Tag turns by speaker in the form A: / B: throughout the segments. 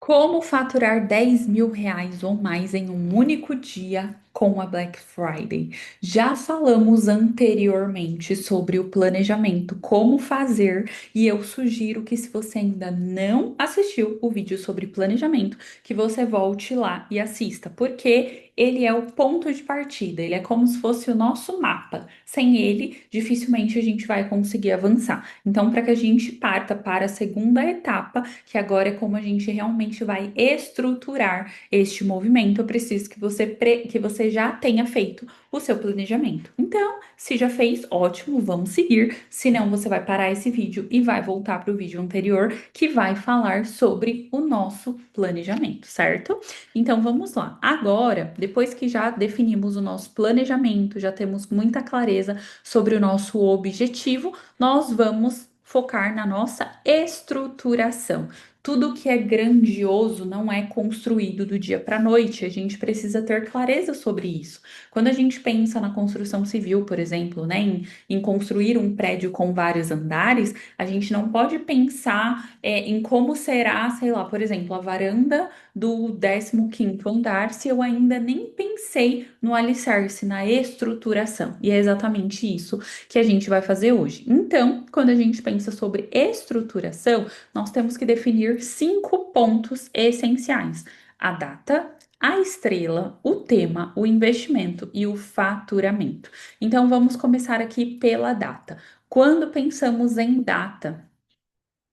A: Como faturar R$ 10.000 ou mais em um único dia com a Black Friday? Já falamos anteriormente sobre o planejamento, como fazer, e eu sugiro que, se você ainda não assistiu o vídeo sobre planejamento, que você volte lá e assista, porque ele é o ponto de partida, ele é como se fosse o nosso mapa. Sem ele, dificilmente a gente vai conseguir avançar. Então, para que a gente parta para a segunda etapa, que agora é como a gente realmente vai estruturar este movimento, eu preciso que você já tenha feito o seu planejamento. Então, se já fez, ótimo, vamos seguir. Se não, você vai parar esse vídeo e vai voltar para o vídeo anterior, que vai falar sobre o nosso planejamento, certo? Então, vamos lá. Agora, depois que já definimos o nosso planejamento, já temos muita clareza sobre o nosso objetivo, nós vamos focar na nossa estruturação. Tudo que é grandioso não é construído do dia para a noite, a gente precisa ter clareza sobre isso. Quando a gente pensa na construção civil, por exemplo, né, em construir um prédio com vários andares, a gente não pode pensar em como será, sei lá, por exemplo, a varanda do 15º andar se eu ainda nem pensei no alicerce, na estruturação. E é exatamente isso que a gente vai fazer hoje. Então, quando a gente pensa sobre estruturação, nós temos que definir 5 pontos essenciais: a data, a estrela, o tema, o investimento e o faturamento. Então, vamos começar aqui pela data. Quando pensamos em data,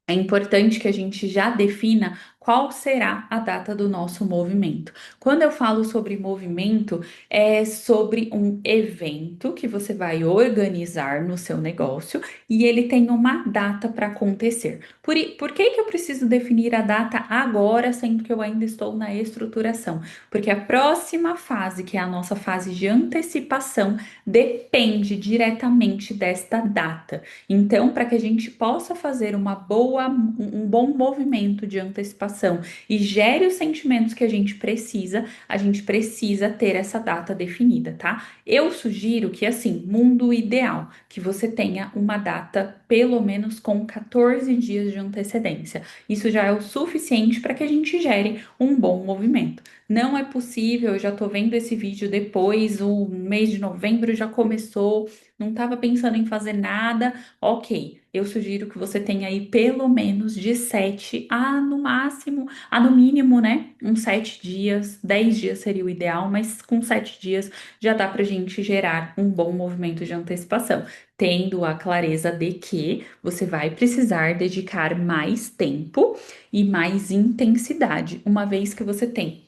A: é importante que a gente já defina qual será a data do nosso movimento. Quando eu falo sobre movimento, é sobre um evento que você vai organizar no seu negócio e ele tem uma data para acontecer. Por que que eu preciso definir a data agora, sendo que eu ainda estou na estruturação? Porque a próxima fase, que é a nossa fase de antecipação, depende diretamente desta data. Então, para que a gente possa fazer um bom movimento de antecipação e gere os sentimentos que a gente precisa ter essa data definida, tá? Eu sugiro que, assim, mundo ideal, que você tenha uma data pelo menos com 14 dias de antecedência. Isso já é o suficiente para que a gente gere um bom movimento. Não é possível, eu já tô vendo esse vídeo depois, o mês de novembro já começou, não estava pensando em fazer nada. Ok, eu sugiro que você tenha aí pelo menos de 7 a no máximo, a no mínimo, né? Uns 7 dias, 10 dias seria o ideal, mas com 7 dias já dá pra gente gerar um bom movimento de antecipação, tendo a clareza de que você vai precisar dedicar mais tempo e mais intensidade, uma vez que você tem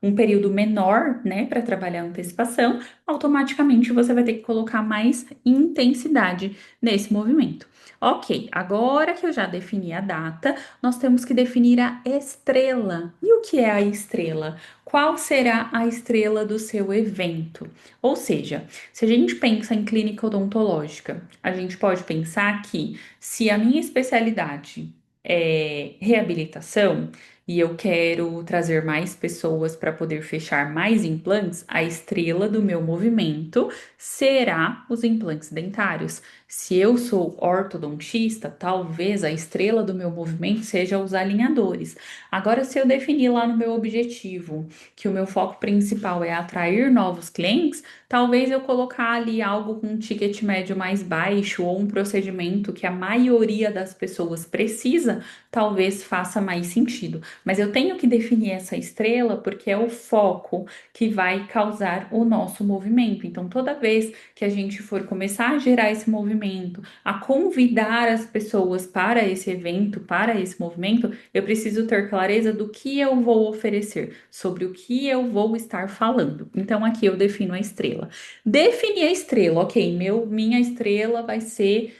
A: um período menor, né, para trabalhar a antecipação, automaticamente você vai ter que colocar mais intensidade nesse movimento. Ok, agora que eu já defini a data, nós temos que definir a estrela. E o que é a estrela? Qual será a estrela do seu evento? Ou seja, se a gente pensa em clínica odontológica, a gente pode pensar que, se a minha especialidade é reabilitação, e eu quero trazer mais pessoas para poder fechar mais implantes, a estrela do meu movimento será os implantes dentários. Se eu sou ortodontista, talvez a estrela do meu movimento seja os alinhadores. Agora, se eu definir lá no meu objetivo que o meu foco principal é atrair novos clientes, talvez eu colocar ali algo com um ticket médio mais baixo ou um procedimento que a maioria das pessoas precisa, talvez faça mais sentido. Mas eu tenho que definir essa estrela porque é o foco que vai causar o nosso movimento. Então, toda vez que a gente for começar a gerar esse movimento, a convidar as pessoas para esse evento, para esse movimento, eu preciso ter clareza do que eu vou oferecer, sobre o que eu vou estar falando. Então, aqui eu defino a estrela. Defini a estrela, ok, minha estrela vai ser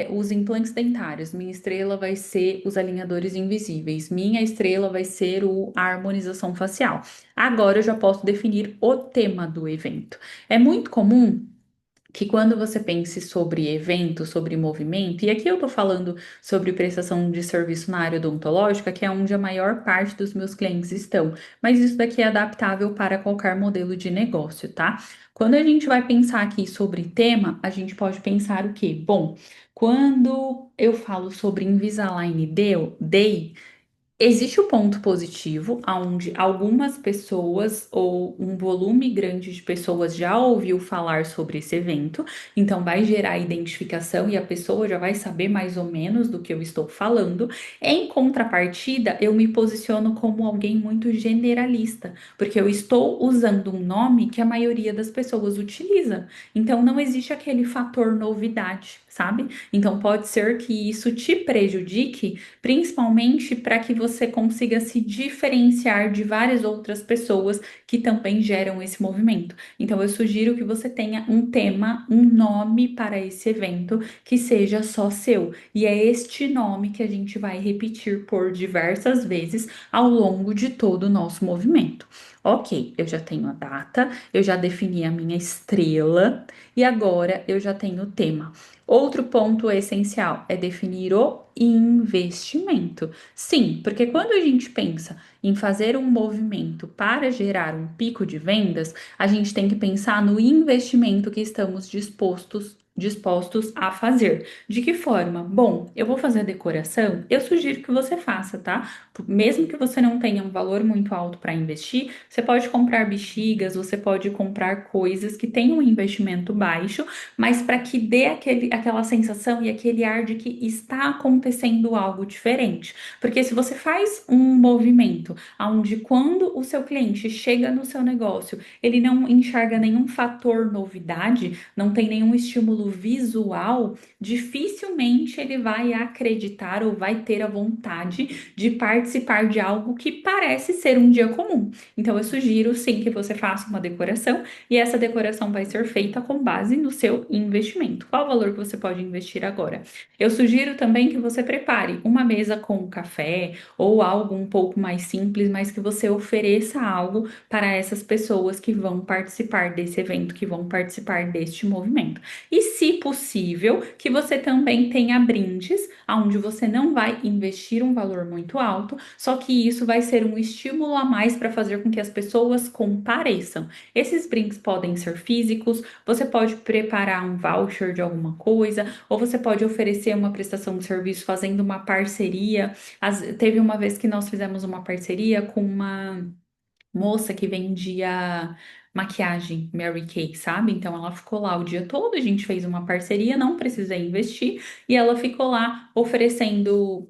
A: os implantes dentários, minha estrela vai ser os alinhadores invisíveis, minha estrela vai ser a harmonização facial. Agora eu já posso definir o tema do evento. É muito comum que, quando você pense sobre evento, sobre movimento, e aqui eu tô falando sobre prestação de serviço na área odontológica, que é onde a maior parte dos meus clientes estão, mas isso daqui é adaptável para qualquer modelo de negócio, tá? Quando a gente vai pensar aqui sobre tema, a gente pode pensar o quê? Bom, quando eu falo sobre Invisalign Day, Existe o ponto positivo, onde algumas pessoas ou um volume grande de pessoas já ouviu falar sobre esse evento, então vai gerar identificação e a pessoa já vai saber mais ou menos do que eu estou falando. Em contrapartida, eu me posiciono como alguém muito generalista, porque eu estou usando um nome que a maioria das pessoas utiliza. Então não existe aquele fator novidade, sabe? Então pode ser que isso te prejudique principalmente para que você consiga se diferenciar de várias outras pessoas que também geram esse movimento. Então, eu sugiro que você tenha um tema, um nome para esse evento que seja só seu. E é este nome que a gente vai repetir por diversas vezes ao longo de todo o nosso movimento. Ok, eu já tenho a data, eu já defini a minha estrela e agora eu já tenho o tema. Outro ponto essencial é definir o investimento. Sim, porque quando a gente pensa em fazer um movimento para gerar um pico de vendas, a gente tem que pensar no investimento que estamos dispostos a fazer. De que forma? Bom, eu vou fazer a decoração, eu sugiro que você faça, tá? Mesmo que você não tenha um valor muito alto para investir, você pode comprar bexigas, você pode comprar coisas que tenham um investimento baixo, mas para que dê aquela sensação e aquele ar de que está acontecendo algo diferente. Porque se você faz um movimento onde quando o seu cliente chega no seu negócio, ele não enxerga nenhum fator novidade, não tem nenhum estímulo visual, dificilmente ele vai acreditar ou vai ter a vontade de participar de algo que parece ser um dia comum. Então eu sugiro sim que você faça uma decoração e essa decoração vai ser feita com base no seu investimento. Qual o valor que você pode investir agora? Eu sugiro também que você prepare uma mesa com café ou algo um pouco mais simples, mas que você ofereça algo para essas pessoas que vão participar desse evento, que vão participar deste movimento. E, se possível, que você também tenha brindes, onde você não vai investir um valor muito alto, só que isso vai ser um estímulo a mais para fazer com que as pessoas compareçam. Esses brindes podem ser físicos, você pode preparar um voucher de alguma coisa, ou você pode oferecer uma prestação de serviço fazendo uma parceria. Teve uma vez que nós fizemos uma parceria com uma moça que vendia maquiagem Mary Kay, sabe? Então ela ficou lá o dia todo, a gente fez uma parceria, não precisei investir, e ela ficou lá oferecendo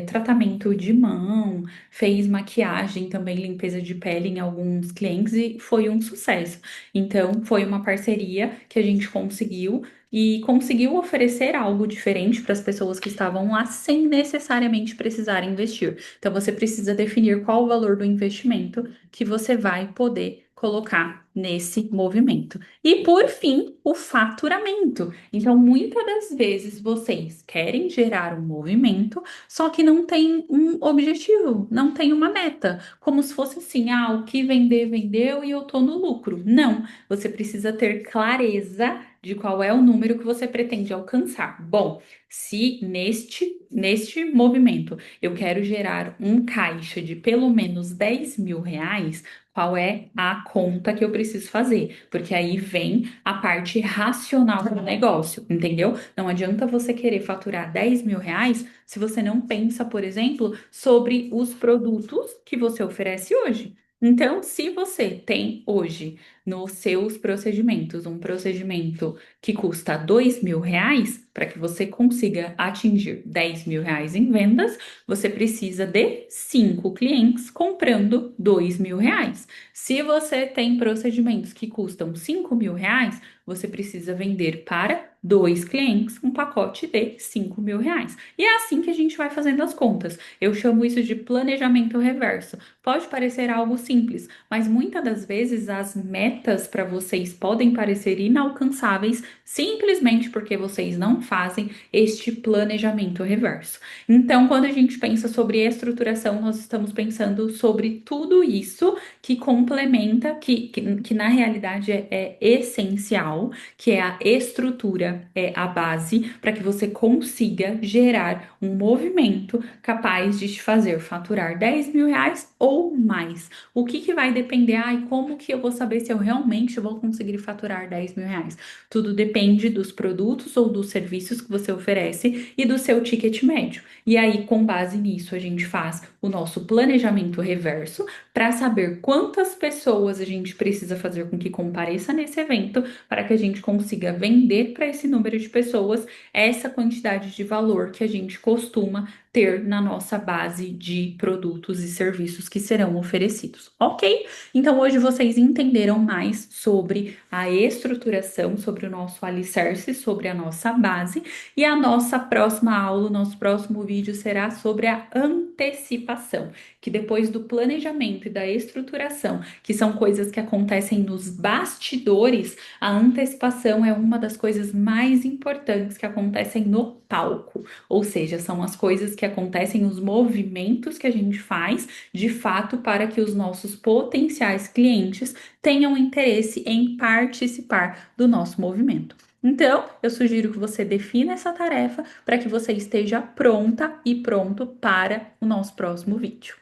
A: tratamento de mão, fez maquiagem, também limpeza de pele em alguns clientes e foi um sucesso. Então foi uma parceria que a gente conseguiu. E conseguiu oferecer algo diferente para as pessoas que estavam lá sem necessariamente precisar investir. Então, você precisa definir qual o valor do investimento que você vai poder colocar nesse movimento. E, por fim, o faturamento. Então, muitas das vezes vocês querem gerar um movimento, só que não tem um objetivo, não tem uma meta. Como se fosse assim, ah, o que vender, vendeu e eu tô no lucro. Não, você precisa ter clareza de qual é o número que você pretende alcançar. Bom, se neste movimento eu quero gerar um caixa de pelo menos R$ 10.000, qual é a conta que eu preciso fazer? Porque aí vem a parte racional do negócio, entendeu? Não adianta você querer faturar R$ 10.000 se você não pensa, por exemplo, sobre os produtos que você oferece hoje. Então, se você tem hoje nos seus procedimentos um procedimento que custa R$ 2.000, para que você consiga atingir R$ 10.000 em vendas, você precisa de 5 clientes comprando R$ 2.000. Se você tem procedimentos que custam R$ 5.000, você precisa vender para 2 clientes um pacote de R$ 5.000. E é assim que a gente vai fazendo as contas. Eu chamo isso de planejamento reverso. Pode parecer algo simples, mas muitas das vezes as metas para vocês podem parecer inalcançáveis simplesmente porque vocês não fazem este planejamento reverso. Então, quando a gente pensa sobre estruturação, nós estamos pensando sobre tudo isso que complementa, que na realidade é essencial, que é a estrutura estrutura é a base para que você consiga gerar um movimento capaz de te fazer faturar R$ 10.000 ou mais. O que que vai depender? Ai, como que eu vou saber se eu realmente vou conseguir faturar R$ 10.000? Tudo depende dos produtos ou dos serviços que você oferece e do seu ticket médio. E aí, com base nisso, a gente faz o nosso planejamento reverso para saber quantas pessoas a gente precisa fazer com que compareça nesse evento para que a gente consiga vender para esse número de pessoas essa quantidade de valor que a gente costuma ter na nossa base de produtos e serviços que serão oferecidos, ok? Então hoje vocês entenderam mais sobre a estruturação, sobre o nosso alicerce, sobre a nossa base, e a nossa próxima aula, o nosso próximo vídeo será sobre a antecipação, que depois do planejamento e da estruturação, que são coisas que acontecem nos bastidores, a antecipação é uma das coisas mais importantes que acontecem no palco, ou seja, são as coisas que acontecem, os movimentos que a gente faz de fato para que os nossos potenciais clientes tenham interesse em participar do nosso movimento. Então, eu sugiro que você defina essa tarefa para que você esteja pronta e pronto para o nosso próximo vídeo.